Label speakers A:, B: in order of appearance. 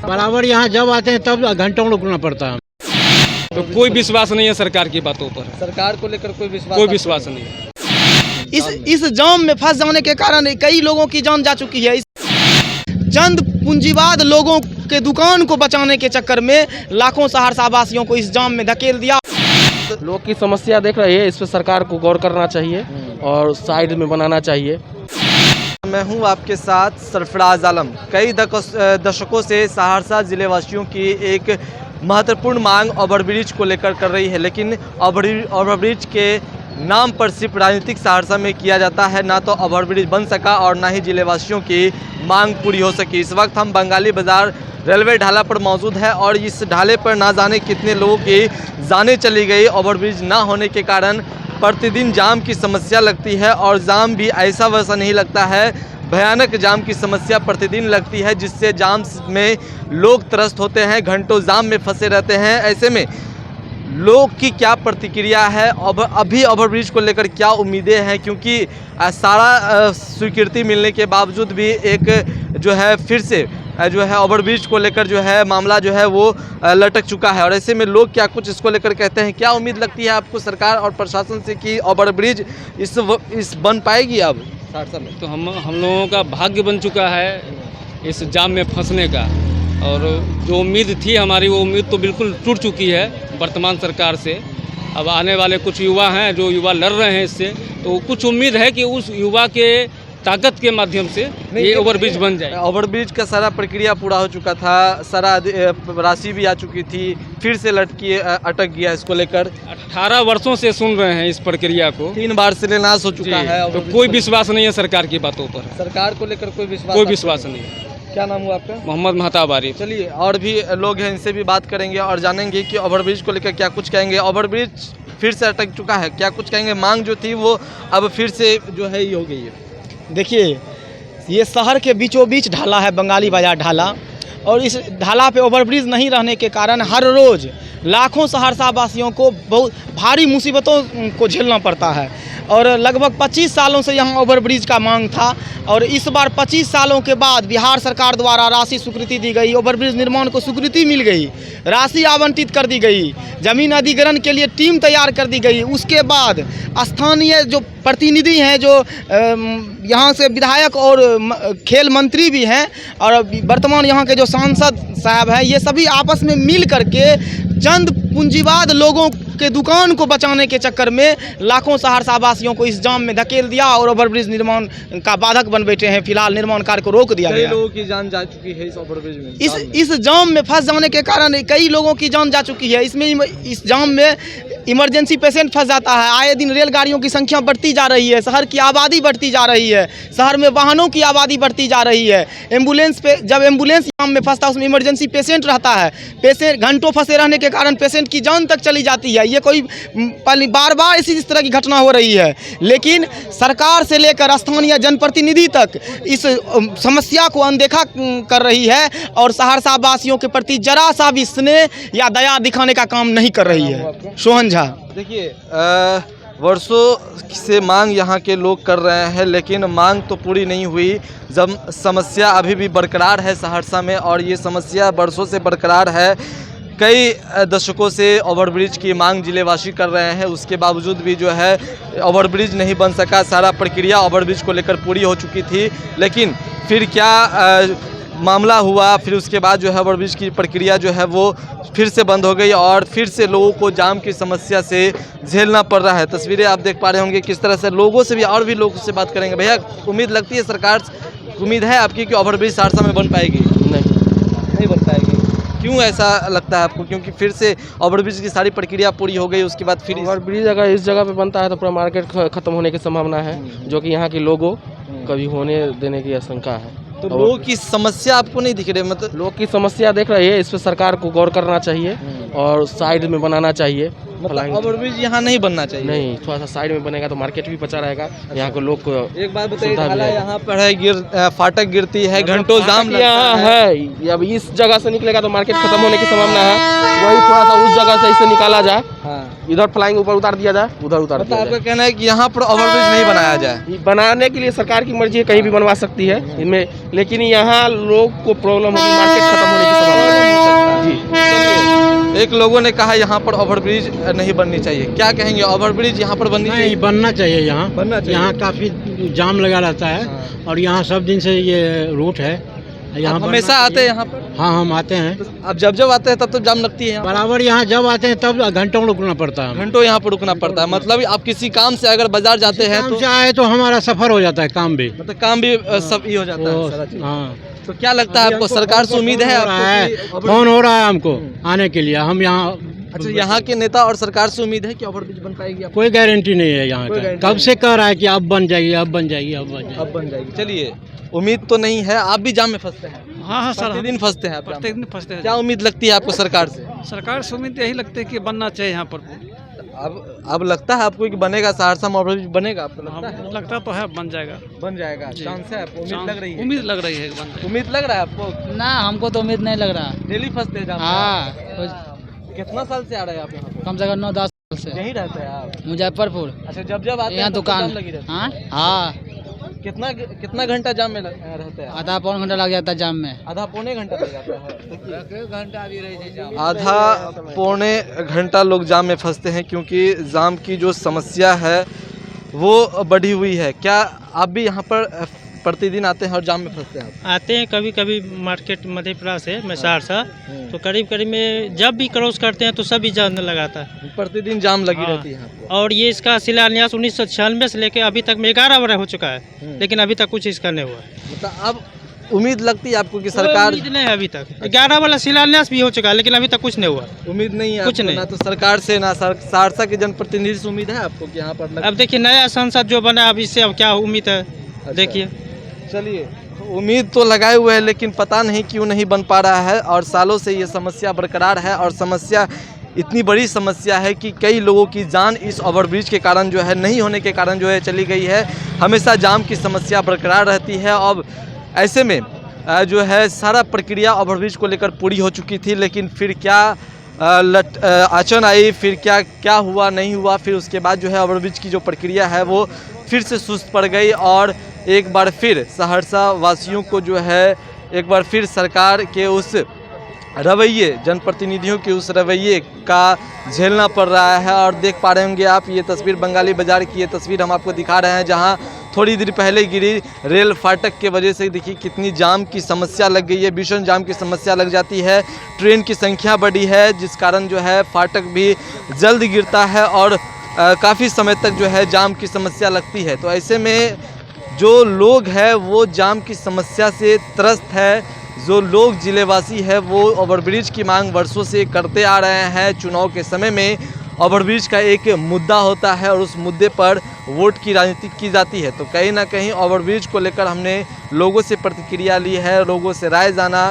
A: बराबर यहाँ जब आते हैं तब घंटों रुकना पड़ता है।
B: तो कोई विश्वास नहीं है सरकार की बातों पर,
C: सरकार को लेकर कोई
B: विश्वास नहीं है।
C: इस जाम में फंस जाने के कारण कई लोगों की जान जा चुकी है। चंद पूंजीवाद लोगों के दुकान को बचाने के चक्कर में लाखों सहरसा वासियों को इस जाम में धकेल दिया।
D: लोग की समस्या देख रही है, इस पर सरकार को गौर करना चाहिए और साइड में बनाना चाहिए।
C: मैं हूं आपके साथ सरफराज आलम। कई दशकों से सहरसा जिले वासियों की एक महत्वपूर्ण मांग ओवरब्रिज को लेकर कर रही है, लेकिन ओवरब्रिज के नाम पर सिर्फ राजनीतिक सहरसा में किया जाता है। ना तो ओवरब्रिज बन सका और ना ही जिले वासियों की मांग पूरी हो सकी। इस वक्त हम बंगाली बाजार रेलवे ढाला पर मौजूद है और इस ढाले पर ना जाने कितने लोगों की जानें चली गई। ओवरब्रिज ना होने के कारण प्रतिदिन जाम की समस्या लगती है और जाम भी ऐसा वैसा नहीं लगता है, भयानक जाम की समस्या प्रतिदिन लगती है, जिससे जाम में लोग त्रस्त होते हैं, घंटों जाम में फंसे रहते हैं। ऐसे में लोग की क्या प्रतिक्रिया है, अभी ओवरब्रिज को लेकर क्या उम्मीदें हैं, क्योंकि सारा स्वीकृति मिलने के बावजूद भी एक जो है फिर से जो है ओवरब्रिज को लेकर जो है मामला जो है वो लटक चुका है। और ऐसे में लोग क्या कुछ इसको लेकर कहते हैं, क्या उम्मीद लगती है आपको सरकार और प्रशासन से कि ओवरब्रिज इस बन पाएगी अब सहरसा में?
B: तो हम लोगों का भाग्य बन चुका है इस जाम में फंसने का, और जो उम्मीद थी हमारी वो उम्मीद तो बिल्कुल टूट चुकी है वर्तमान सरकार से। अब आने वाले कुछ युवा हैं जो युवा लड़ रहे हैं इससे, तो कुछ उम्मीद है कि उस युवा के ताकत के माध्यम से ये ओवरब्रिज बन जाए।
C: ओवरब्रिज का सारा प्रक्रिया पूरा हो चुका था, सारा राशि भी आ चुकी थी, फिर से अटक गया। इसको लेकर
B: 18 वर्षों से सुन रहे हैं इस प्रक्रिया को,
C: 3 बार शिलान्यास हो चुका है।
B: तो कोई विश्वास नहीं है सरकार की बातों पर,
C: सरकार को लेकर कोई विश्वास
B: नहीं है।
C: क्या नाम हुआ आपका?
B: मोहम्मद महताब आरिफ।
C: चलिए और भी लोग हैं, इनसे भी बात करेंगे और जानेंगे कि ओवरब्रिज को लेकर क्या कुछ कहेंगे। ओवरब्रिज फिर से अटक चुका है, क्या कुछ कहेंगे? मांग जो थी वो अब फिर से जो है ये हो गई है।
E: देखिए, ये शहर के बीचों बीच ढाला है, बंगाली बाजार ढाला, और इस ढाला पे ओवरब्रिज नहीं रहने के कारण हर रोज़ लाखों सहरसा वासियों को बहुत भारी मुसीबतों को झेलना पड़ता है। और लगभग 25 सालों से यहाँ ओवरब्रिज का मांग था, और इस बार 25 सालों के बाद बिहार सरकार द्वारा राशि स्वीकृति दी गई, ओवरब्रिज निर्माण को स्वीकृति मिल गई, राशि आवंटित कर दी गई, जमीन अधिग्रहण के लिए टीम तैयार कर दी गई। उसके बाद स्थानीय जो प्रतिनिधि हैं, जो यहाँ से विधायक और खेल मंत्री भी हैं, और वर्तमान यहाँ के जो सांसद साहब हैं, ये सभी आपस में मिल करके चंद पूंजीवाद लोगों के दुकान को बचाने के चक्कर में लाखों सहरसा वासियों को इस जाम में धकेल दिया और ओवरब्रिज निर्माण का बाधक बन बैठे हैं। फिलहाल निर्माण कार्य को रोक दिया गया।
C: कई लोगों की जान जा चुकी है इस ओवरब्रिज में।
E: इस जाम में फंस जाने के कारण कई लोगों की जान जा चुकी है। इस जाम में इमरजेंसी पेशेंट फंस जाता है। आए दिन रेलगाड़ियों की संख्या बढ़ती जा रही है, शहर की आबादी बढ़ती जा रही है, शहर में वाहनों की आबादी बढ़ती जा रही है। जब एम्बुलेंस जाम में फंसता है, उसमें इमरजेंसी पेशेंट रहता है, पेशेंट घंटों फंसे रहने के कारण पेशेंट की जान तक चली जाती है। ये कोई बार बार इस तरह की घटना हो रही है, लेकिन सरकार से लेकर स्थानीय जनप्रतिनिधि तक इस समस्या को अनदेखा कर रही है और सहरसा वासियों के प्रति जरा सा भी स्नेह या दया दिखाने का काम नहीं कर रही है। सोहन झा।
C: देखिए, वर्षों से मांग यहाँ के लोग कर रहे हैं, लेकिन मांग तो पूरी नहीं हुई। जब समस्या अभी भी बरकरार है सहरसा में, और ये समस्या वर्षों से बरकरार है। कई दशकों से ओवरब्रिज की मांग जिलेवासी कर रहे हैं, उसके बावजूद भी जो है ओवरब्रिज नहीं बन सका। सारा प्रक्रिया ओवरब्रिज को लेकर पूरी हो चुकी थी, लेकिन फिर क्या मामला हुआ, फिर उसके बाद जो है ओवरब्रिज की प्रक्रिया जो है वो फिर से बंद हो गई और फिर से लोगों को जाम की समस्या से झेलना पड़ रहा है। तस्वीरें आप देख पा रहे होंगे किस तरह से लोगों से भी, और भी लोगों से बात करेंगे। भैया, उम्मीद लगती है सरकार, उम्मीद है आपकी कि ओवरब्रिज सहरसा में बन पाएगी? नहीं बन पाएगी। क्यों ऐसा लगता है आपको? क्योंकि फिर से ओवरब्रिज की सारी प्रक्रिया पूरी हो गई, उसके बाद फिर
D: ओवरब्रिज अगर इस जगह पे बनता है तो पूरा मार्केट खत्म होने की संभावना है, जो कि यहाँ के लोगों कभी होने देने की आशंका है।
C: तो लोगों की समस्या आपको नहीं दिख रही? मतलब
D: लोग की समस्या देख रही है, इस पर सरकार को गौर करना चाहिए और साइड में बनाना चाहिए।
C: मतलब ओवरब्रिज यहाँ नहीं बनना चाहिए?
D: नहीं, थोड़ा सा साइड में बनेगा तो मार्केट भी बचा रहेगा। यहाँ के लोग को
C: एक बात बताइए, यहाँ पर है फाटक गिरती है, घंटों जाम
D: यहाँ है। अब इस जगह से निकलेगा तो मार्केट खत्म होने की संभावना है, वही थोड़ा सा उस जगह से इसे निकाला जाए। इधर फ्लाइंग ऊपर उतार दिया जाए, उधर उतार
C: मतलब
D: दिया
C: आपका
D: जाए।
C: कहना है कि यहाँ पर ओवरब्रिज नहीं बनाया जाए?
D: बनाने के लिए सरकार की मर्जी है, कहीं भी बनवा सकती है इनमें, लेकिन यहाँ लोग को प्रॉब्लम होगी, मार्केट खत्म होने की संभावना है। जी,
C: एक लोगों ने कहा यहाँ पर ओवरब्रिज नहीं बननी चाहिए, क्या कहेंगे? ओवरब्रिज यहाँ पर बननी
A: नहीं
C: चाहिए?
A: बनना चाहिए यहाँ।
C: बनना चाहिए।
A: यहाँ काफ़ी जाम लगा रहता है और यहाँ सब दिन से ये रूट है। यहाँ
C: आप
A: बनना
C: हमेशा आते हैं
A: चाहिए।
C: यहाँ पर?
A: हाँ हम आते हैं
C: आप जब जब आते हैं तब तो जाम लगती है यहाँ?
A: बराबर। यहाँ जब आते हैं तब घंटों रुकना पड़ता है।
C: घंटों यहाँ पर रुकना पड़ता है। मतलब आप किसी काम से अगर बाजार जाते हैं
A: काम
C: तो
A: से आए तो हमारा सफर हो जाता है, काम भी।
C: मतलब काम भी सब ही हो जाता है सारा चीज़।
A: हाँ
C: तो क्या लगता है आपको, सरकार से उम्मीद है आपको कि
A: फोन हो रहा है हमको आने के लिए। हम यहाँ
C: अच्छा, यहाँ के नेता और सरकार से उम्मीद है कि ओवरब्रिज बन पाएगी? आपको
A: कोई गारंटी नहीं है यहाँ
C: कोई
A: का।
C: गारंटी
A: कब से कह रहा है कि अब बन जाएगी, अब बन जाएगी, अब बन जाएगी।
C: अब बन जाएगी। चलिए, उम्मीद तो नहीं है। आप भी जाम में फंसते हैं?
F: हाँ हाँ सर,
C: प्रतिदिन फंसते हैं आप जाम में?
F: प्रत्येक दिन फंसते हैं।
C: क्या उम्मीद लगती है आपको सरकार से?
F: सरकार से उम्मीद यही लगती है कि बनना चाहिए यहाँ पर।
C: अब लगता है आपको कि बनेगा, सहरसा में ओवरब्रिज बनेगा? आपको लगता है?
F: लगता तो है बन जाएगा।
C: बन जाएगा,
F: जी।
C: चांस है आपको? उम्मीद लग रही है?
F: उम्मीद लग रही है कि बन जाएगा।
C: उम्मीद लग रहा है आपको?
G: ना, हमको तो उम्मीद नहीं लग रहा।
C: डेली फंसते हैं जाम में?
G: हाँ,
C: कितना साल से आ रहे हैं आप यहाँ पे?
G: कम से कम 9-10 साल से।
C: यहीं रहते हैं आप?
G: मुजफ्फरपुर
C: अच्छा, जब जब आते हैं
G: यहाँ
C: तब तो
G: दुकान।
C: जाम लगी रहती है?
G: हाँ हाँ,
C: कितना घंटा जाम में रहते हैं?
G: आधा पौन घंटा लग जाता है जाम में।
C: आधा पौने घंटा लग जाता है। आधा पौने घंटा लोग जाम में फंसते हैं क्योंकि जाम की जो समस्या है वो बढ़ी हुई है। क्या आप भी यहाँ पर प्रतिदिन आते हैं और जाम में फंसते हैं?
H: आते हैं कभी कभी मार्केट मधेपुरा से, मैं सहरसा, तो करीब करीब में जब भी क्रॉस करते हैं तो सभी जाम लगाता है।
C: प्रतिदिन जाम लगी
H: हाँ।
C: रहती है यहाँ पर।
H: और ये इसका शिलान्यास 1996 से लेके अभी तक में 11 वर्ष हो चुका है, लेकिन अभी तक कुछ इसका नहीं हुआ है।
C: मतलब अब उम्मीद लगती है आपको कि
H: कोई
C: सरकार?
H: उम्मीद नहीं है अभी तक। 11 वाला शिलान्यास भी हो चुका है, लेकिन अभी तक कुछ नहीं हुआ।
C: उम्मीद नहीं है
H: कुछ
C: आपको?
H: नहीं।
C: ना तो सरकार से ना सहरसा के जनप्रतिनिधि से उम्मीद है आपको कि यहाँ पर
H: अब देखिए नया सांसद जो बना, अब इससे अब क्या उम्मीद है, देखिए।
C: चलिए, उम्मीद तो लगाए हुए है लेकिन पता नहीं क्यों नहीं बन पा रहा है और सालों से ये समस्या बरकरार है और समस्या इतनी बड़ी समस्या है कि कई लोगों की जान इस ओवरब्रिज के कारण जो है, नहीं होने के कारण जो है चली गई है। हमेशा जाम की समस्या बरकरार रहती है। अब ऐसे में जो है सारा प्रक्रिया ओवरब्रिज को लेकर पूरी हो चुकी थी, लेकिन फिर क्या अड़चन आई, फिर क्या हुआ नहीं हुआ, फिर उसके बाद जो है ओवरब्रिज की जो प्रक्रिया है वो फिर से सुस्त पड़ गई और एक बार फिर सहरसा वासियों को जो है एक बार फिर सरकार के उस रवैये, जनप्रतिनिधियों के उस रवैये का झेलना पड़ रहा है। और देख पा रहे होंगे आप ये तस्वीर, बंगाली बाज़ार की ये तस्वीर हम आपको दिखा रहे हैं, जहां थोड़ी देर पहले गिरी रेल फाटक के वजह से देखिए कितनी जाम की समस्या लग गई है, भीषण जाम की समस्या लग जाती है। ट्रेन की संख्या बढ़ी है जिस कारण जो है फाटक भी जल्द गिरता है और काफ़ी समय तक जो है जाम की समस्या लगती है। तो ऐसे में जो लोग हैं वो जाम की समस्या से त्रस्त है। जो लोग जिलेवासी है वो ओवरब्रिज की मांग वर्षों से करते आ रहे हैं। चुनाव के समय में ओवरब्रिज का एक मुद्दा होता है और उस मुद्दे पर वोट की राजनीति की जाती है। तो कहीं ना कहीं ओवरब्रिज को लेकर हमने लोगों से प्रतिक्रिया ली है, लोगों से राय जाना।